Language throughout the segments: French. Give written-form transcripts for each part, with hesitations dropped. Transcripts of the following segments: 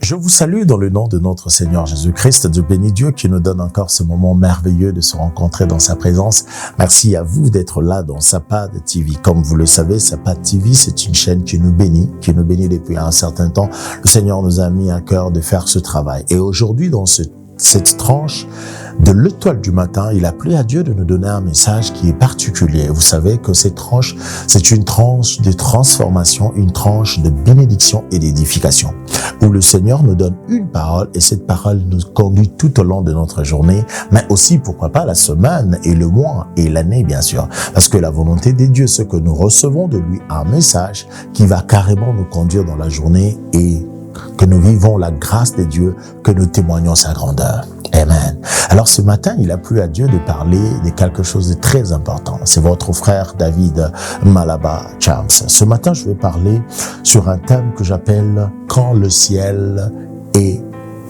Je vous salue dans le nom de notre Seigneur Jésus-Christ. Dieu béni Dieu qui nous donne encore ce moment merveilleux de se rencontrer dans sa présence. Merci à vous d'être là dans Sapad TV. Comme vous le savez, Sapad TV, c'est une chaîne qui nous bénit depuis un certain temps. Le Seigneur nous a mis à cœur de faire ce travail. Et aujourd'hui, dans cette tranche de l'étoile du matin, il a plu à Dieu de nous donner un message qui est particulier. Vous savez que cette tranche, c'est une tranche de transformation, une tranche de bénédiction et d'édification, où le Seigneur nous donne une parole et cette parole nous conduit tout au long de notre journée, mais aussi, pourquoi pas, la semaine et le mois et l'année, bien sûr. Parce que la volonté de Dieu, c'est que nous recevons de lui un message qui va carrément nous conduire dans la journée et que nous vivons la grâce de Dieu, que nous témoignons sa grandeur. Amen. Alors ce matin, il a plu à Dieu de parler de quelque chose de très important. C'est votre frère David Malaba Chams. Ce matin, je vais parler sur un thème que j'appelle « Quand le ciel est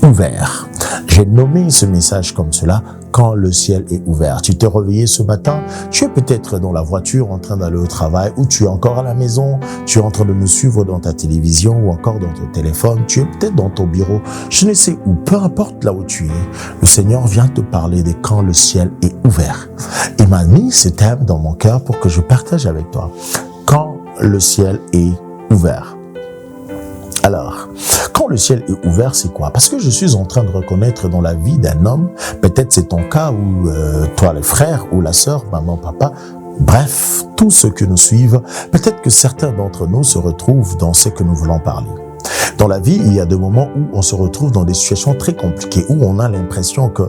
ouvert ». J'ai nommé ce message comme cela, quand le ciel est ouvert. Tu t'es réveillé ce matin, tu es peut-être dans la voiture en train d'aller au travail, ou tu es encore à la maison, tu es en train de me suivre dans ta télévision ou encore dans ton téléphone, tu es peut-être dans ton bureau, je ne sais où, peu importe là où tu es, le Seigneur vient te parler de quand le ciel est ouvert. Il m'a mis ce thème dans mon cœur pour que je partage avec toi. Quand le ciel est ouvert. Alors, quand le ciel est ouvert, c'est quoi? Parce que je suis en train de reconnaître dans la vie d'un homme, peut-être c'est ton cas ou toi le frère ou la sœur, maman, papa, bref, tous ceux que nous suivent, peut-être que certains d'entre nous se retrouvent dans ce que nous voulons parler. Dans la vie, il y a des moments où on se retrouve dans des situations très compliquées, où on a l'impression que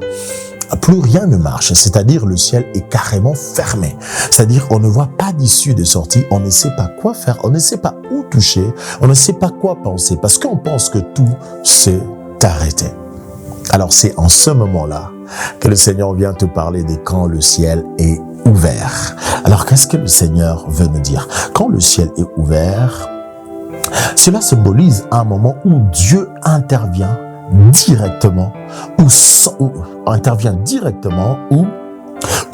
plus rien ne marche, c'est-à-dire le ciel est carrément fermé. C'est-à-dire on ne voit pas d'issue de sortie, on ne sait pas quoi faire, on ne sait pas où toucher, on ne sait pas quoi penser, parce qu'on pense que tout s'est arrêté. Alors c'est en ce moment-là que le Seigneur vient te parler de quand le ciel est ouvert. Alors qu'est-ce que le Seigneur veut nous dire? Quand le ciel est ouvert, cela symbolise un moment où Dieu intervient directement, ou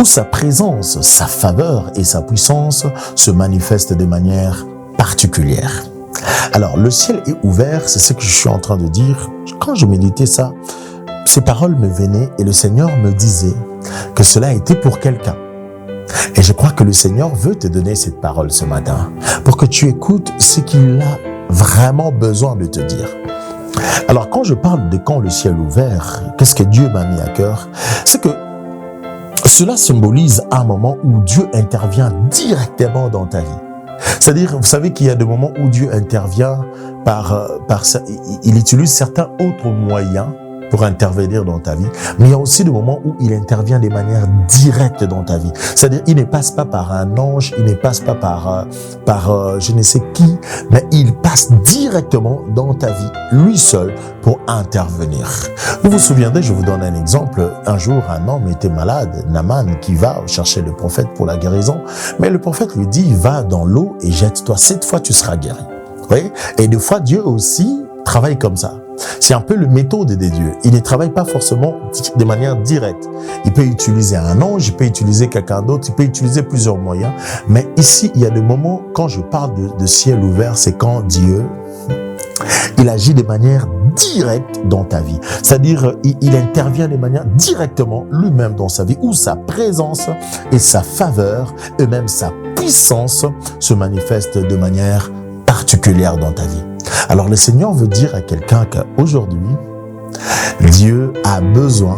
sa présence, sa faveur et sa puissance se manifestent de manière particulière. Alors, le ciel est ouvert, c'est ce que je suis en train de dire. Quand je méditais ça, ces paroles me venaient et le Seigneur me disait que cela était pour quelqu'un. Et je crois que le Seigneur veut te donner cette parole ce matin pour que tu écoutes ce qu'il a vraiment besoin de te dire. Alors, quand je parle de quand le ciel est ouvert, qu'est-ce que Dieu m'a mis à cœur? C'est que cela symbolise un moment où Dieu intervient directement dans ta vie. C'est-à-dire, vous savez qu'il y a des moments où Dieu intervient il utilise certains autres moyens pour intervenir dans ta vie, mais il y a aussi des moments où il intervient de manière directe dans ta vie. C'est-à-dire, il ne passe pas par un ange, il ne passe pas par je ne sais qui, mais il passe directement dans ta vie, lui seul, pour intervenir. Vous vous souviendrez, je vous donne un exemple. Un jour, un homme était malade, Naaman, qui va chercher le prophète pour la guérison, mais le prophète lui dit, va dans l'eau et jette-toi, 7 fois tu seras guéri. Oui? Et des fois, Dieu aussi travaille comme ça. C'est un peu le méthode de Dieu. Il ne travaille pas forcément de manière directe. Il peut utiliser un ange, il peut utiliser quelqu'un d'autre, il peut utiliser plusieurs moyens. Mais ici, il y a des moments, quand je parle de ciel ouvert, c'est quand Dieu, il agit de manière directe dans ta vie. C'est-à-dire, il intervient de manière directement lui-même dans sa vie, où sa présence et sa faveur, et même sa puissance se manifestent de manière particulière dans ta vie. Alors le Seigneur veut dire à quelqu'un qu'aujourd'hui, Dieu a besoin,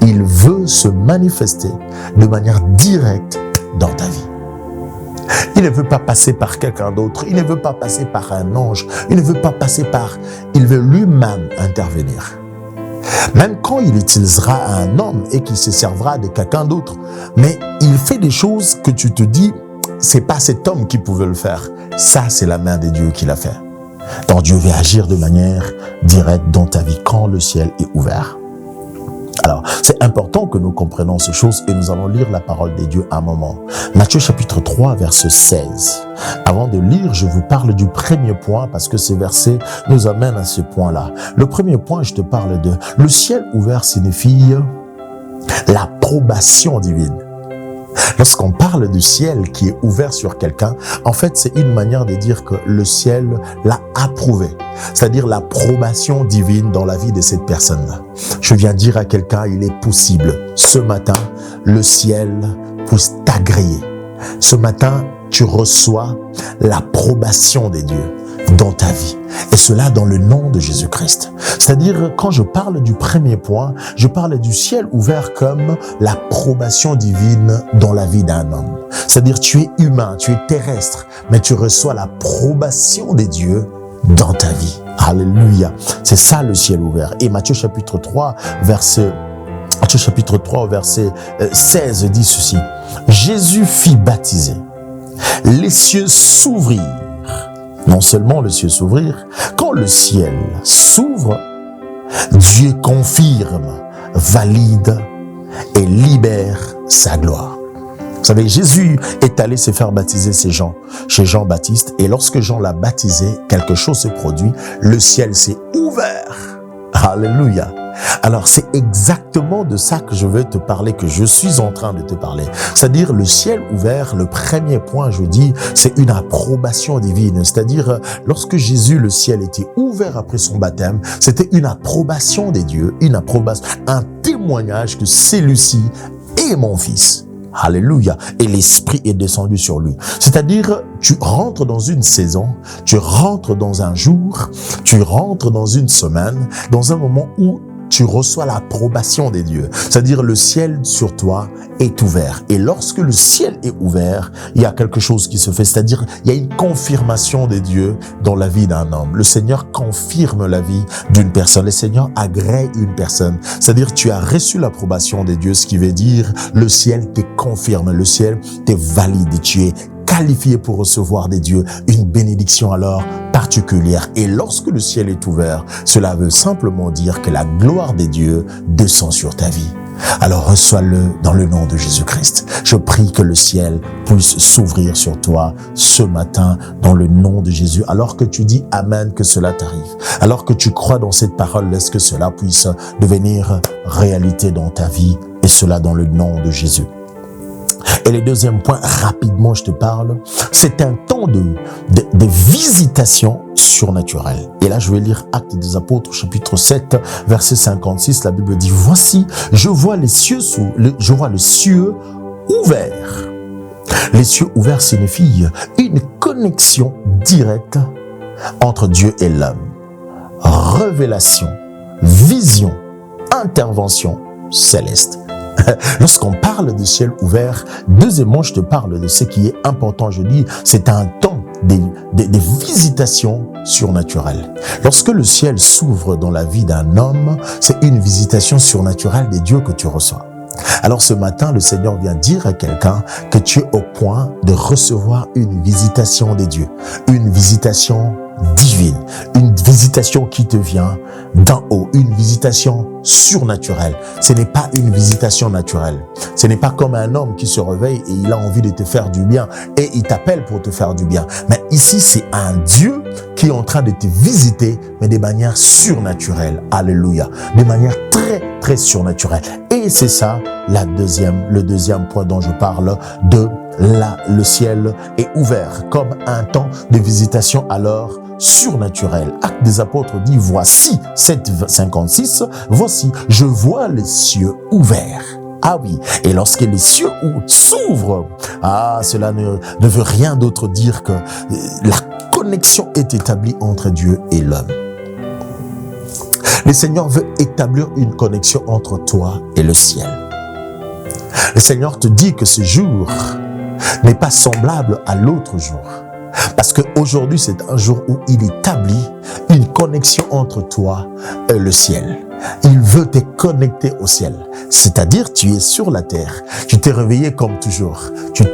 il veut se manifester de manière directe dans ta vie. Il ne veut pas passer par quelqu'un d'autre, il ne veut pas passer par un ange, il ne veut pas passer il veut lui-même intervenir. Même quand il utilisera un homme et qu'il se servira de quelqu'un d'autre, mais il fait des choses que tu te dis, c'est pas cet homme qui pouvait le faire. Ça, c'est la main de Dieu qui l'a fait. Donc Dieu veut agir de manière directe dans ta vie quand le ciel est ouvert. Alors, c'est important que nous comprenions ces choses et nous allons lire la parole de Dieu un moment. Matthieu chapitre 3, verset 16. Avant de lire, je vous parle du premier point parce que ces versets nous amènent à ce point-là. Le premier point, je te parle le ciel ouvert signifie l'approbation divine. Lorsqu'on parle du ciel qui est ouvert sur quelqu'un, en fait, c'est une manière de dire que le ciel l'a approuvé. C'est-à-dire l'approbation divine dans la vie de cette personne-là. Je viens dire à quelqu'un, il est possible. Ce matin, le ciel puisse t'agréer. Ce matin, tu reçois l'approbation des dieux dans ta vie. Et cela dans le nom de Jésus-Christ. C'est-à-dire, quand je parle du premier point, je parle du ciel ouvert comme l'approbation divine dans la vie d'un homme. C'est-à-dire, tu es humain, tu es terrestre, mais tu reçois l'approbation des dieux dans ta vie. Alléluia. C'est ça le ciel ouvert. Et Matthieu chapitre 3, verset 16 dit ceci. Jésus fit baptiser. Les cieux s'ouvrirent. Non seulement le ciel s'ouvrir, quand le ciel s'ouvre, Dieu confirme, valide et libère sa gloire. Vous savez, Jésus est allé se faire baptiser chez Jean-Baptiste, et lorsque Jean l'a baptisé, quelque chose s'est produit, le ciel s'est ouvert. Alléluia. Alors, c'est exactement de ça que je veux te parler, que je suis en train de te parler. C'est-à-dire, le ciel ouvert, le premier point, je dis, c'est une approbation divine. C'est-à-dire, lorsque Jésus, le ciel était ouvert après son baptême, c'était une approbation des dieux, une approbation, un témoignage que celui-ci est mon fils. Alléluia. Et l'Esprit est descendu sur lui. C'est-à-dire, tu rentres dans une saison, tu rentres dans un jour, tu rentres dans une semaine, dans un moment où tu reçois l'approbation des dieux. C'est-à-dire, le ciel sur toi est ouvert. Et lorsque le ciel est ouvert, il y a quelque chose qui se fait. C'est-à-dire, il y a une confirmation des dieux dans la vie d'un homme. Le Seigneur confirme la vie d'une personne. Le Seigneur agrée une personne. C'est-à-dire, tu as reçu l'approbation des dieux, ce qui veut dire, le ciel te confirme. Le ciel te valide. Tu es qualifié pour recevoir des dieux une bénédiction alors particulière. Et lorsque le ciel est ouvert, cela veut simplement dire que la gloire des dieux descend sur ta vie. Alors reçois-le dans le nom de Jésus-Christ. Je prie que le ciel puisse s'ouvrir sur toi ce matin dans le nom de Jésus. Alors que tu dis Amen, que cela t'arrive. Alors que tu crois dans cette parole, laisse que cela puisse devenir réalité dans ta vie, et cela dans le nom de Jésus. Et le deuxième point, rapidement je te parle, c'est un temps de visitation surnaturelle. Et là, je vais lire Actes des Apôtres, chapitre 7, verset 56. La Bible dit, voici, je vois le cieux ouvert. Les cieux ouverts signifient une connexion directe entre Dieu et l'homme. Révélation, vision, intervention céleste. Lorsqu'on parle de ciel ouvert, deuxièmement, je te parle de ce qui est important. Je dis, c'est un temps de visitation surnaturelle. Lorsque le ciel s'ouvre dans la vie d'un homme, c'est une visitation surnaturelle des dieux que tu reçois. Alors ce matin, le Seigneur vient dire à quelqu'un que tu es au point de recevoir une visitation des dieux, une visitation divine, une visitation qui te vient d'en haut, une visitation surnaturelle. Ce n'est pas une visitation naturelle. Ce n'est pas comme un homme qui se réveille et il a envie de te faire du bien et il t'appelle pour te faire du bien. Mais ici, c'est un Dieu qui est en train de te visiter, mais de manière surnaturelle. Alléluia. De manière très, très surnaturelle. Et c'est ça le deuxième point dont je parle, le ciel est ouvert comme un temps de visitation alors surnaturelle. Acte des Apôtres dit, voici, 7,56, voici, je vois les cieux ouverts. Ah oui, et lorsque les cieux s'ouvrent, cela ne veut rien d'autre dire que la connexion est établie entre Dieu et l'homme. Le Seigneur veut établir une connexion entre toi et le ciel. Le Seigneur te dit que ce jour n'est pas semblable à l'autre jour. Parce qu'aujourd'hui, c'est un jour où il établit une connexion entre toi et le ciel. Il veut te connecter au ciel. C'est-à-dire, tu es sur la terre. Tu t'es réveillé comme toujours.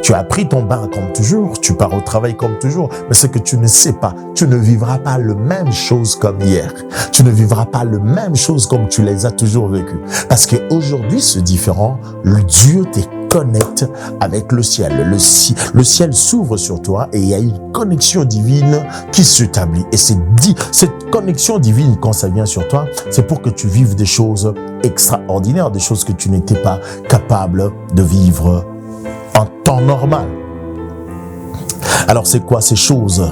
Tu as pris ton bain comme toujours. Tu pars au travail comme toujours. Mais ce que tu ne sais pas, tu ne vivras pas la même chose comme hier. Tu ne vivras pas la même chose comme tu les as toujours vécues. Parce qu'aujourd'hui, c'est différent. Le Dieu te connecte avec le ciel. Le ciel s'ouvre sur toi et il y a une connexion divine qui s'établit. Et cette connexion divine, quand ça vient sur toi, c'est pour que tu vives des choses extraordinaires, des choses que tu n'étais pas capable de vivre en temps normal. Alors c'est quoi ces choses?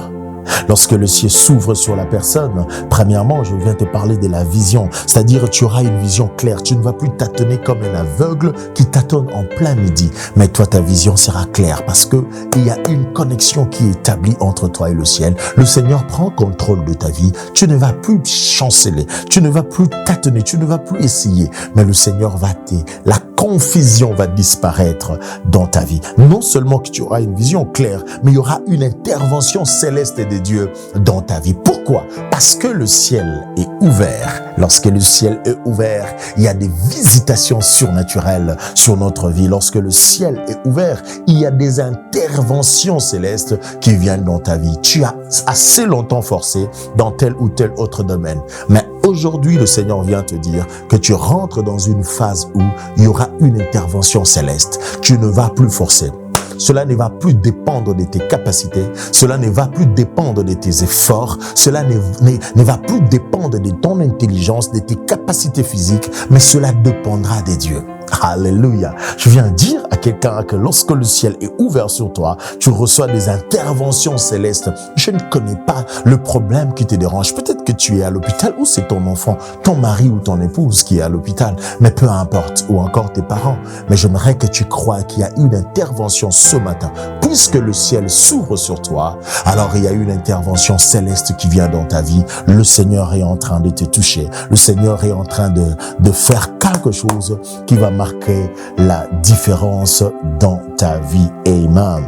Lorsque le ciel s'ouvre sur la personne, premièrement, je viens te parler de la vision. C'est-à-dire, tu auras une vision claire. Tu ne vas plus tâtonner comme un aveugle qui tâtonne en plein midi. Mais toi, ta vision sera claire parce que il y a une connexion qui est établie entre toi et le ciel. Le Seigneur prend contrôle de ta vie. Tu ne vas plus chanceler. Tu ne vas plus tâtonner. Tu ne vas plus essayer. Mais le Seigneur va t'aider. La confusion va disparaître dans ta vie. Non seulement que tu auras une vision claire, mais il y aura une intervention céleste de Dieu dans ta vie. Pourquoi? Parce que le ciel est ouvert. Lorsque le ciel est ouvert, il y a des visitations surnaturelles sur notre vie. Lorsque le ciel est ouvert, il y a des interventions célestes qui viennent dans ta vie. Tu as assez longtemps forcé dans tel ou tel autre domaine. Mais aujourd'hui, le Seigneur vient te dire que tu rentres dans une phase où il y aura une intervention céleste. Tu ne vas plus forcer. Cela ne va plus dépendre de tes capacités, cela ne va plus dépendre de tes efforts, cela ne va plus dépendre de ton intelligence, de tes capacités physiques, mais cela dépendra de Dieu. Alléluia. Je viens dire à quelqu'un que lorsque le ciel est ouvert sur toi, tu reçois des interventions célestes. Je ne connais pas le problème qui te dérange. Peut-être que tu es à l'hôpital ou c'est ton enfant, ton mari ou ton épouse qui est à l'hôpital, mais peu importe, ou encore tes parents. Mais j'aimerais que tu crois qu'il y a une intervention ce matin. Puisque le ciel s'ouvre sur toi, alors il y a une intervention céleste qui vient dans ta vie. Le Seigneur est en train de te toucher. Le Seigneur est en train de faire quelque chose qui va marquer la différence dans ta vie. Amen.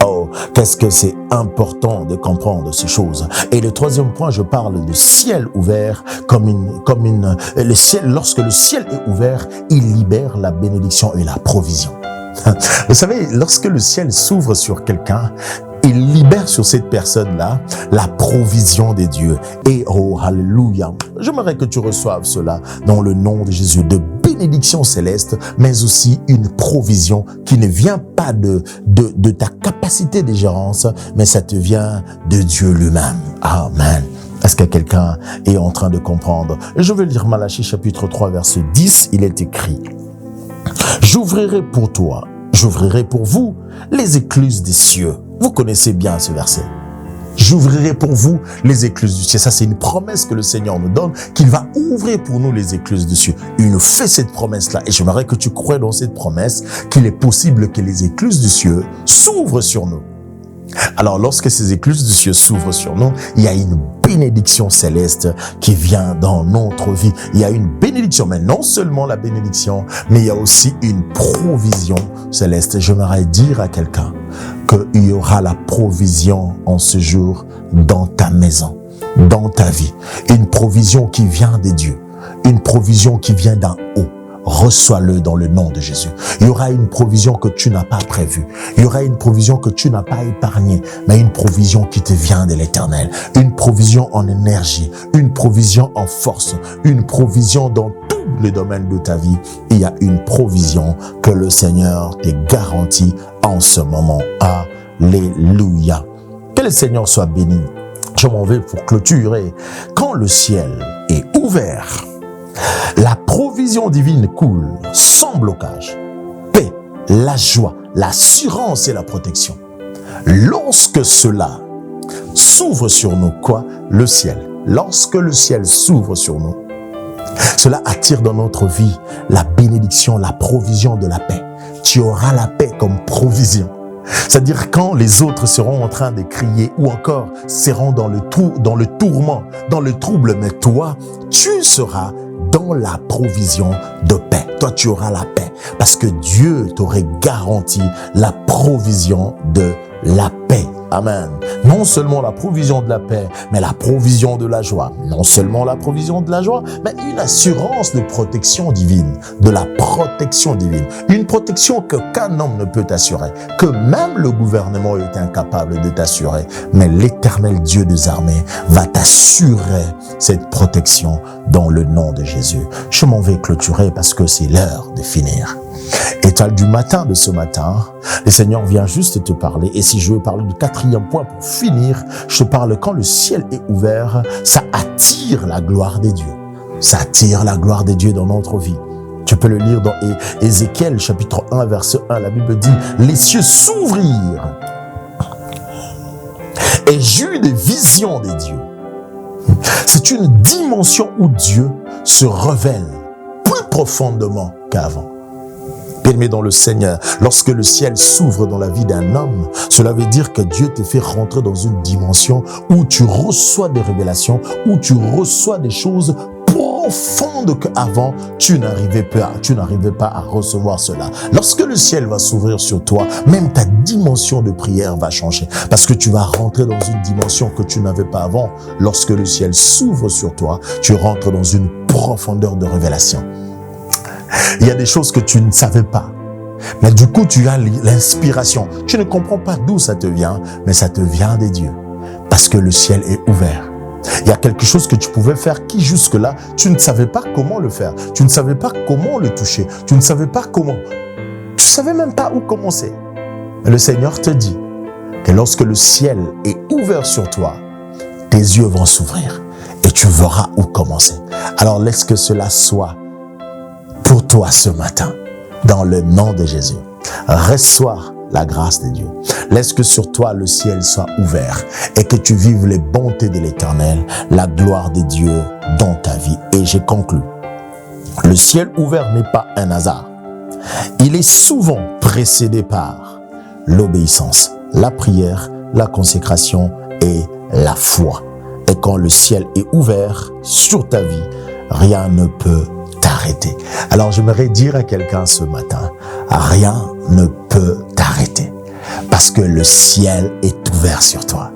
Oh, qu'est-ce que c'est important de comprendre ces choses. Et le troisième point, je parle de ciel ouvert le ciel. Lorsque le ciel est ouvert, il libère la bénédiction et la provision. Vous savez, lorsque le ciel s'ouvre sur quelqu'un, il libère sur cette personne-là la provision des dieux. Et oh, alléluia, j'aimerais que tu reçoives cela dans le nom de Jésus, de bénédiction céleste, mais aussi une provision qui ne vient pas de ta capacité de gérance, mais ça te vient de Dieu lui-même. Amen. Est-ce que quelqu'un est en train de comprendre? Je vais lire Malachie chapitre 3 verset 10, il est écrit: j'ouvrirai pour toi, j'ouvrirai pour vous les écluses des cieux. Vous connaissez bien ce verset. J'ouvrirai pour vous les écluses du ciel. Ça, c'est une promesse que le Seigneur nous donne, qu'il va ouvrir pour nous les écluses du ciel. Il nous fait cette promesse-là. Et j'aimerais que tu crois dans cette promesse, qu'il est possible que les écluses du ciel s'ouvrent sur nous. Alors, lorsque ces écluses du ciel s'ouvrent sur nous, il y a une bénédiction céleste qui vient dans notre vie. Il y a une bénédiction, mais non seulement la bénédiction, mais il y a aussi une provision céleste. J'aimerais dire à quelqu'un qu'il y aura la provision en ce jour dans ta maison, dans ta vie. Une provision qui vient de Dieu, une provision qui vient d'en haut. Reçois-le dans le nom de Jésus. Il y aura une provision que tu n'as pas prévue. Il y aura une provision que tu n'as pas épargnée, mais une provision qui te vient de l'Éternel. Une provision en énergie, une provision en force, une provision dans tous les domaines de ta vie. Il y a une provision que le Seigneur te garantit en ce moment. Alléluia. Que le Seigneur soit béni. Je m'en vais pour clôturer. Quand le ciel est ouvert, la provision divine coule sans blocage. Paix, la joie, l'assurance et la protection. Lorsque cela s'ouvre sur nous, quoi? Le ciel. Lorsque le ciel s'ouvre sur nous, cela attire dans notre vie la bénédiction, la provision de la paix. Tu auras la paix comme provision. C'est-à-dire quand les autres seront en train de crier ou encore seront dans le tourment, dans le trouble, mais toi, tu seras dans la provision de paix. Toi, tu auras la paix parce que Dieu t'aurait garanti la provision de la paix. Amen. Non seulement la provision de la paix, mais la provision de la joie. Non seulement la provision de la joie, mais une assurance de protection divine, de la protection divine. Une protection qu'aucun homme ne peut t'assurer, que même le gouvernement est incapable de t'assurer. Mais l'Éternel Dieu des armées va t'assurer cette protection dans le nom de Jésus. Je m'en vais clôturer parce que c'est l'heure de finir. Étoile du matin de ce matin, le Seigneur vient juste te parler. Et si je veux parler du quatrième point pour finir, je te parle quand le ciel est ouvert, ça attire la gloire des dieux. Ça attire la gloire des dieux dans notre vie. Tu peux le lire dans Ézéchiel chapitre 1 verset 1. La Bible dit, les cieux s'ouvrirent et j'eus des visions des dieux. C'est une dimension où Dieu se révèle plus profondément qu'avant. Bien-aimé dans le Seigneur, lorsque le ciel s'ouvre dans la vie d'un homme, cela veut dire que Dieu te fait rentrer dans une dimension où tu reçois des révélations, où tu reçois des choses profondes qu'avant tu n'arrivais pas à recevoir cela. Lorsque le ciel va s'ouvrir sur toi, même ta dimension de prière va changer, parce que tu vas rentrer dans une dimension que tu n'avais pas avant. Lorsque le ciel s'ouvre sur toi, tu rentres dans une profondeur de révélation. Il y a des choses que tu ne savais pas, mais du coup tu as l'inspiration. Tu ne comprends pas d'où ça te vient, mais ça te vient des dieux, parce que le ciel est ouvert. Il y a quelque chose que tu pouvais faire qui jusque-là, tu ne savais pas comment le faire. Tu ne savais pas comment le toucher. Tu ne savais pas comment. Tu ne savais même pas où commencer. Mais le Seigneur te dit que lorsque le ciel est ouvert sur toi, tes yeux vont s'ouvrir et tu verras où commencer. Alors laisse que cela soit pour toi ce matin, dans le nom de Jésus. Reçois la grâce de Dieu. Laisse que sur toi le ciel soit ouvert et que tu vives les bontés de l'Éternel, la gloire de Dieu dans ta vie. Et j'ai conclu. Le ciel ouvert n'est pas un hasard. Il est souvent précédé par l'obéissance, la prière, la consécration et la foi. Et quand le ciel est ouvert sur ta vie, rien ne peut t'arrêter. Alors j'aimerais dire à quelqu'un ce matin, rien ne peut t'arrêter parce que le ciel est ouvert sur toi.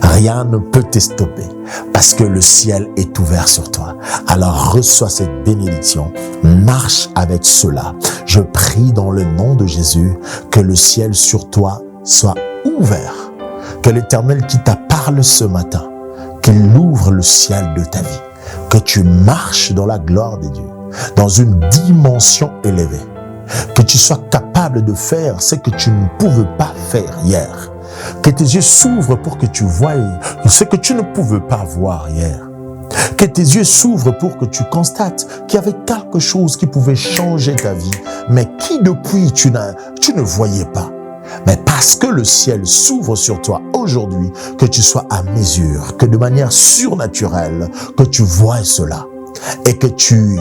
Rien ne peut te stopper parce que le ciel est ouvert sur toi. Alors reçois cette bénédiction, marche avec cela. Je prie dans le nom de Jésus que le ciel sur toi soit ouvert, que l'Éternel qui t'a parlé ce matin, qu'il ouvre le ciel de ta vie, que tu marches dans la gloire de Dieu, dans une dimension élevée, que tu sois capable de faire ce que tu ne pouvais pas faire hier, que tes yeux s'ouvrent pour que tu voies ce que tu ne pouvais pas voir hier, que tes yeux s'ouvrent pour que tu constates qu'il y avait quelque chose qui pouvait changer ta vie, mais qui depuis tu ne voyais pas. Mais parce que le ciel s'ouvre sur toi aujourd'hui, que tu sois à mesure, que de manière surnaturelle, que tu vois cela et que tu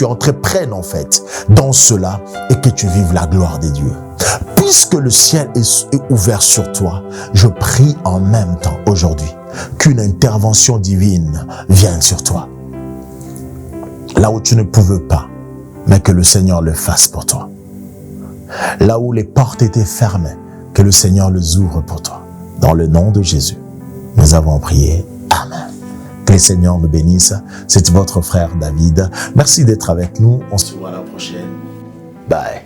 entreprennes en fait dans cela et que tu vives la gloire de Dieu. Puisque le ciel est ouvert sur toi, je prie en même temps aujourd'hui qu'une intervention divine vienne sur toi. Là où tu ne pouvais pas, mais que le Seigneur le fasse pour toi. Là où les portes étaient fermées, que le Seigneur les ouvre pour toi. Dans le nom de Jésus, nous avons prié. Amen. Que le Seigneur nous bénisse. C'est votre frère David. Merci d'être avec nous. On se voit la prochaine. Bye.